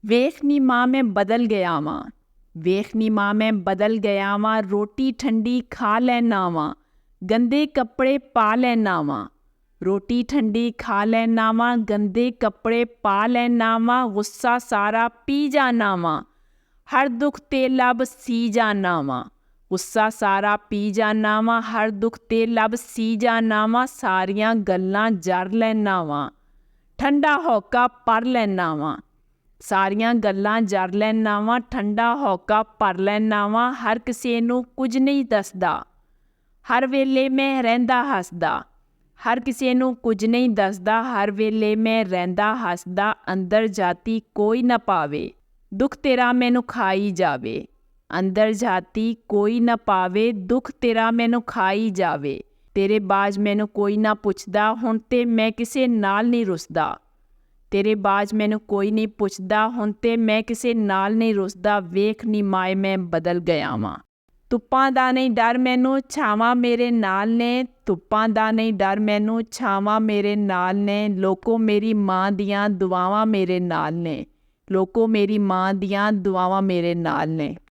ਵੇਖ ਨੀ ਮਾਂ ਮੈਂ ਬਦਲ ਗਿਆ ਵਾਂ, ਵੇਖ ਨੀ ਮਾਂ ਮੈਂ ਬਦਲ ਗਿਆ ਵਾਂ, ਰੋਟੀ ਠੰਡੀ ਖਾ ਲੈਨਾ ਵਾਂ, ਗੰਦੇ ਕੱਪੜੇ ਪਾ ਲੈਨਾ ਵਾਂ। ਰੋਟੀ ਠੰਡੀ ਖਾ ਲੈਨਾ ਵਾਂ, ਗੰਦੇ ਕੱਪੜੇ ਪਾ ਲੈਨਾ ਵਾਂ, ਗੁੱਸਾ ਸਾਰਾ ਪੀ ਜਾਨਾ ਵਾਂ, ਹਰ ਦੁੱਖ ਤੇ ਲੱਭ ਸੀ ਜਾਨਾ ਵਾਂ। ਗੁੱਸਾ ਸਾਰਾ ਪੀ ਜਾਨਾ ਵਾਂ, ਹਰ ਦੁੱਖ ਤੇ ਲੱਭ ਸੀ ਜਾਨਾ ਵਾਂ, ਸਾਰੀਆਂ ਗੱਲਾਂ ਜਰ ਲੈਨਾ ਵਾਂ, ਠੰਡਾ ਹੌਕਾ ਭਰ ਲੈਨਾ ਵਾਂ। ਸਾਰੀਆਂ ਗੱਲਾਂ ਜਰ ਲੈਨਾ ਵਾਂ, ਠੰਡਾ ਹੌਕਾ ਭਰ ਲੈਨਾ ਵਾਂ, ਹਰ ਕਿਸੇ ਨੂੰ ਕੁਝ ਨਹੀਂ ਦੱਸਦਾ, ਹਰ ਵੇਲੇ ਮੈਂ ਰਹਿੰਦਾ ਹੱਸਦਾ। ਹਰ ਕਿਸੇ ਨੂੰ ਕੁਝ ਨਹੀਂ ਦੱਸਦਾ, ਹਰ ਵੇਲੇ ਮੈਂ ਰਹਿੰਦਾ ਹੱਸਦਾ, ਅੰਦਰ ਜਾਤੀ ਕੋਈ ਨਾ ਪਾਵੇ, ਦੁੱਖ ਤੇਰਾ ਮੈਨੂੰ ਖਾਈ ਜਾਵੇ। ਅੰਦਰ ਜਾਤੀ ਕੋਈ ਨਾ ਪਾਵੇ, ਦੁੱਖ ਤੇਰਾ ਮੈਨੂੰ ਖਾਈ ਜਾਵੇ। ਤੇਰੇ ਬਾਝ ਮੈਨੂੰ ਕੋਈ ਨਾ ਪੁੱਛਦਾ, ਹੁਣ ਤੇ ਮੈਂ ਕਿਸੇ ਨਾਲ ਨਹੀਂ ਰੁੱਸਦਾ। ਤੇਰੇ ਬਾਝ ਮੈਨੂੰ ਕੋਈ ਨਹੀਂ ਪੁੱਛਦਾ, ਹੁਣ ਤੇ ਮੈਂ ਕਿਸੇ ਨਾਲ ਨਹੀਂ ਰੁੱਸਦਾ, ਵੇਖ ਨੀ ਮਾਏ ਮੈਂ ਬਦਲ ਗਿਆ ਵਾਂ। ਧੁੱਪਾਂ ਦਾ ਨਹੀਂ ਡਰ ਮੈਨੂੰ, ਛਾਵਾਂ ਮੇਰੇ ਨਾਲ ਨੇ, ਧੁੱਪਾਂ ਦਾ ਨਹੀਂ ਡਰ ਮੈਨੂੰ, ਛਾਵਾਂ ਮੇਰੇ ਨਾਲ ਨੇ, ਲੋਕੋ ਮੇਰੀ ਮਾਂ ਦੀਆਂ ਦੁਆਵਾਂ ਮੇਰੇ ਨਾਲ ਨੇ, ਲੋਕੋ ਮੇਰੀ ਮਾਂ ਦੀਆਂ ਦੁਆਵਾਂ ਮੇਰੇ ਨਾਲ ਨੇ।